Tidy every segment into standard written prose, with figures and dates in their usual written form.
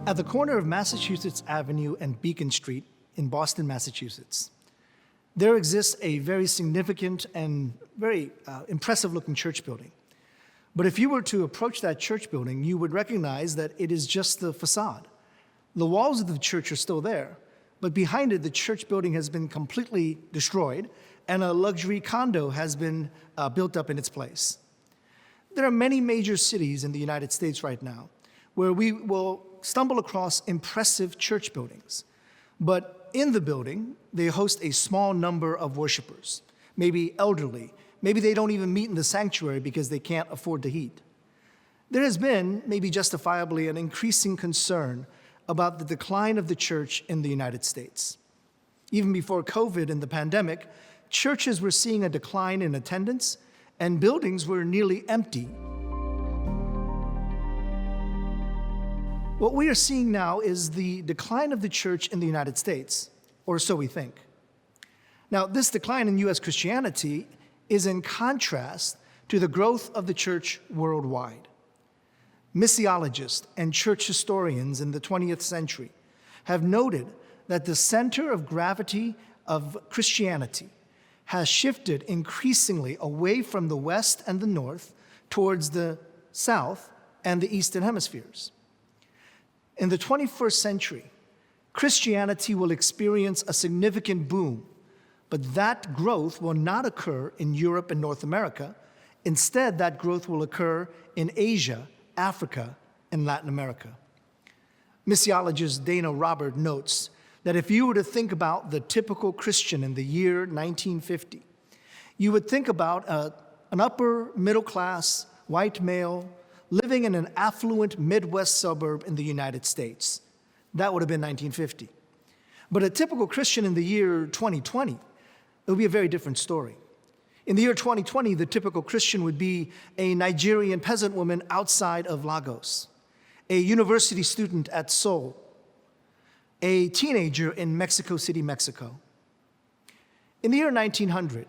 At the corner of Massachusetts Avenue and Beacon Street in Boston, Massachusetts, there exists a very significant and very impressive-looking church building. But if you were to approach that church building, you would recognize that it is just the facade. The walls of the church are still there, but behind it, the church building has been completely destroyed, and a luxury condo has been built up in its place. There are many major cities in the United States right now where we will stumble across impressive church buildings. But in the building, they host a small number of worshipers, maybe elderly. Maybe they don't even meet in the sanctuary because they can't afford the heat. There has been, maybe justifiably, an increasing concern about the decline of the church in the United States. Even before COVID and the pandemic, churches were seeing a decline in attendance, and buildings were nearly empty. What we are seeing now is the decline of the church in the United States, or so we think. Now, this decline in U.S. Christianity is in contrast to the growth of the church worldwide. Missiologists and church historians in the 20th century have noted that the center of gravity of Christianity has shifted increasingly away from the West and the North towards the South and the Eastern hemispheres. In the 21st century, Christianity will experience a significant boom, but that growth will not occur in Europe and North America. Instead, that growth will occur in Asia, Africa, and Latin America. Missiologist Dana Robert notes that if you were to think about the typical Christian in the year 1950, you would think about an upper middle class white male living in an affluent Midwest suburb in the United States. That would have been 1950. But a typical Christian in the year 2020, it would be a very different story. In the year 2020, the typical Christian would be a Nigerian peasant woman outside of Lagos, a university student at Seoul, a teenager in Mexico City, Mexico. In the year 1900,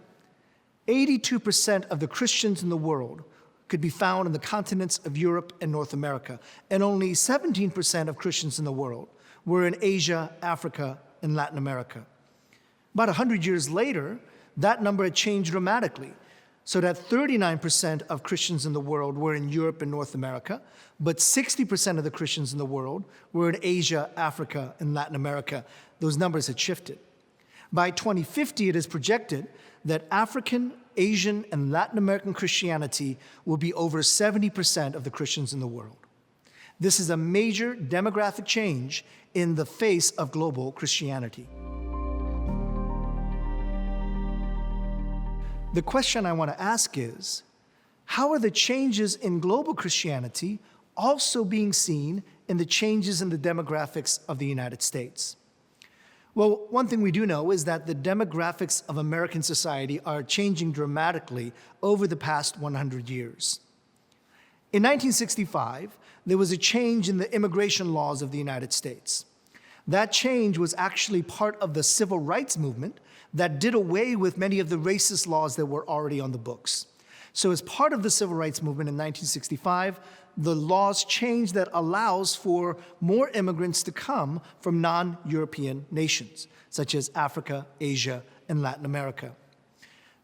82% of the Christians in the world could be found in the continents of Europe and North America, and only 17% of Christians in the world were in Asia, Africa, and Latin America. About 100 years later, that number had changed dramatically, so that 39% of Christians in the world were in Europe and North America, but 60% of the Christians in the world were in Asia, Africa, and Latin America. Those numbers had shifted. By 2050, it is projected that African, Asian, and Latin American Christianity will be over 70% of the Christians in the world. This is a major demographic change in the face of global Christianity. The question I want to ask is, how are the changes in global Christianity also being seen in the changes in the demographics of the United States? Well, one thing we do know is that the demographics of American society are changing dramatically over the past 100 years. In 1965, there was a change in the immigration laws of the United States. That change was actually part of the civil rights movement that did away with many of the racist laws that were already on the books. So as part of the civil rights movement in 1965, the laws changed that allows for more immigrants to come from non-European nations, such as Africa, Asia, and Latin America.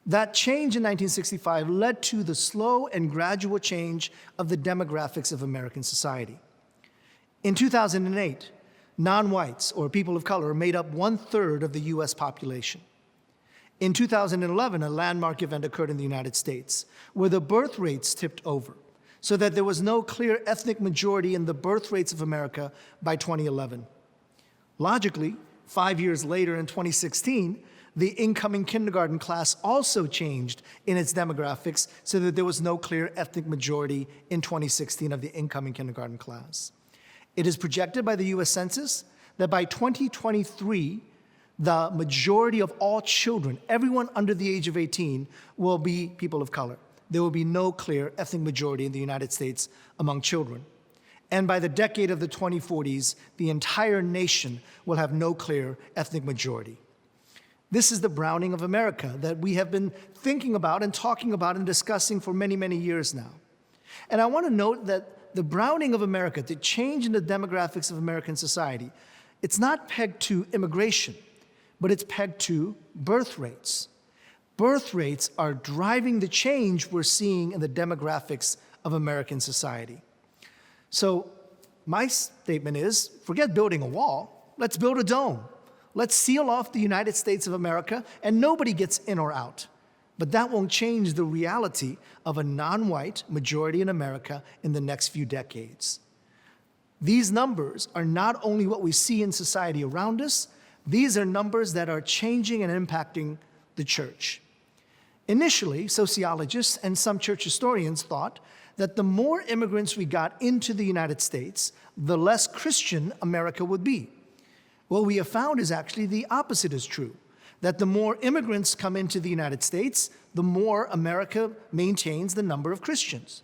That change in 1965 led to the slow and gradual change of the demographics of American society. In 2008, non-whites, or people of color, made up 1/3 of the US population. In 2011, a landmark event occurred in the United States where the birth rates tipped over, so that there was no clear ethnic majority in the birth rates of America by 2011. Logically, 5 years later in 2016, the incoming kindergarten class also changed in its demographics so that there was no clear ethnic majority in 2016 of the incoming kindergarten class. It is projected by the US Census that by 2023, the majority of all children, everyone under the age of 18, will be people of color. There will be no clear ethnic majority in the United States among children. And by the decade of the 2040s, the entire nation will have no clear ethnic majority. This is the browning of America that we have been thinking about and talking about and discussing for many, many years now. And I want to note that the browning of America, the change in the demographics of American society, it's not pegged to immigration, but it's pegged to birth rates. Birth rates are driving the change we're seeing in the demographics of American society. So my statement is, forget building a wall, let's build a dome. Let's seal off the United States of America and nobody gets in or out. But that won't change the reality of a non-white majority in America in the next few decades. These numbers are not only what we see in society around us, these are numbers that are changing and impacting the church. Initially, sociologists and some church historians thought that the more immigrants we got into the United States, the less Christian America would be. What we have found is actually the opposite is true, that the more immigrants come into the United States, the more America maintains the number of Christians.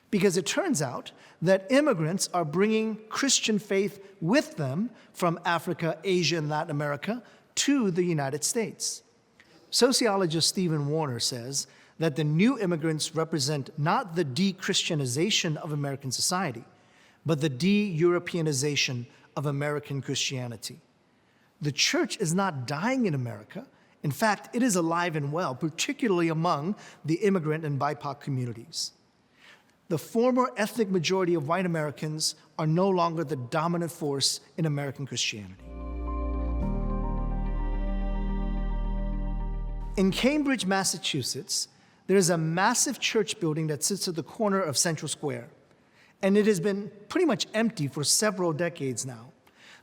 Because it turns out that immigrants are bringing Christian faith with them from Africa, Asia, and Latin America to the United States. Sociologist Stephen Warner says that the new immigrants represent not the de-Christianization of American society, but the de-Europeanization of American Christianity. The church is not dying in America. In fact, it is alive and well, particularly among the immigrant and BIPOC communities. The former ethnic majority of white Americans are no longer the dominant force in American Christianity. In Cambridge, Massachusetts, there is a massive church building that sits at the corner of Central Square, and it has been pretty much empty for several decades now.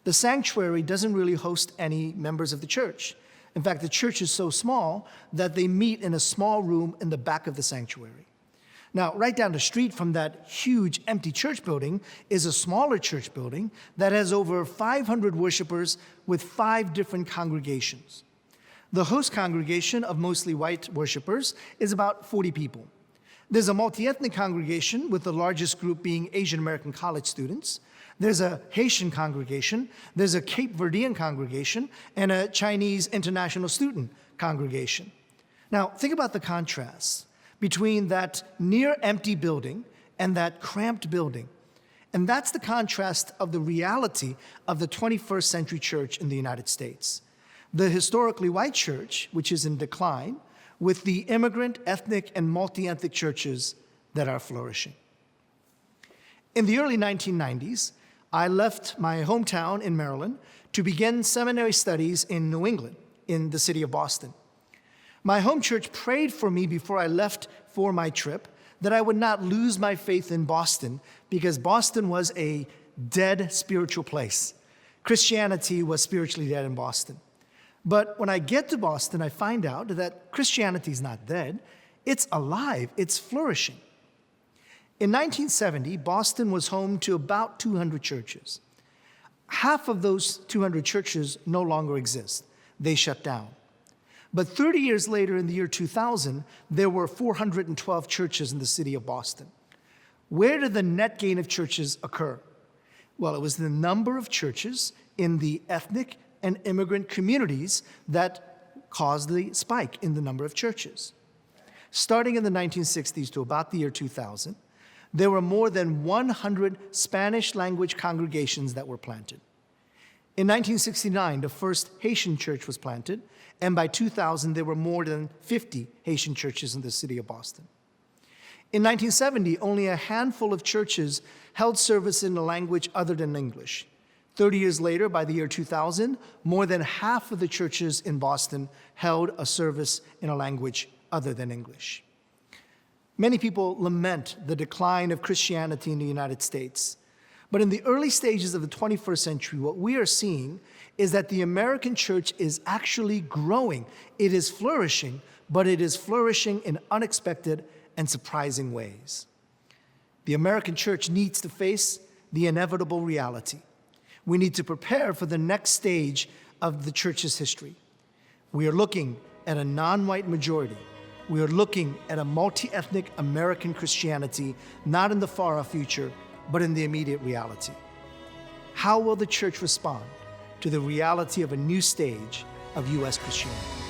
The sanctuary doesn't really host any members of the church. In fact, the church is so small that they meet in a small room in the back of the sanctuary. Now, right down the street from that huge empty church building is a smaller church building that has over 500 worshipers with 5 different congregations. The host congregation of mostly white worshipers is about 40 people. There's a multi-ethnic congregation with the largest group being Asian American college students. There's a Haitian congregation, there's a Cape Verdean congregation, and a Chinese international student congregation. Now, think about the contrast between that near-empty building and that cramped building. And that's the contrast of the reality of the 21st century church in the United States. The historically white church, which is in decline, with the immigrant, ethnic, and multi-ethnic churches that are flourishing. In the early 1990s, I left my hometown in Maryland to begin seminary studies in New England, in the city of Boston. My home church prayed for me before I left for my trip that I would not lose my faith in Boston, because Boston was a dead spiritual place. Christianity was spiritually dead in Boston. But when I get to Boston, I find out that Christianity is not dead, it's alive, it's flourishing. In 1970, Boston was home to about 200 churches. Half of those 200 churches no longer exist. They shut down. But 30 years later, in the year 2000, there were 412 churches in the city of Boston. Where did the net gain of churches occur? Well, it was the number of churches in the ethnic and immigrant communities that caused the spike in the number of churches. Starting in the 1960s to about the year 2000, there were more than 100 Spanish-language congregations that were planted. In 1969, the first Haitian church was planted, and by 2000, there were more than 50 Haitian churches in the city of Boston. In 1970, only a handful of churches held service in a language other than English. 30 years later, by the year 2000, more than half of the churches in Boston held a service in a language other than English. Many people lament the decline of Christianity in the United States. But in the early stages of the 21st century, what we are seeing is that the American church is actually growing. It is flourishing, but it is flourishing in unexpected and surprising ways. The American church needs to face the inevitable reality. We need to prepare for the next stage of the church's history. We are looking at a non-white majority. We are looking at a multi-ethnic American Christianity, not in the far-off future, but in the immediate reality. How will the church respond to the reality of a new stage of U.S. Christianity?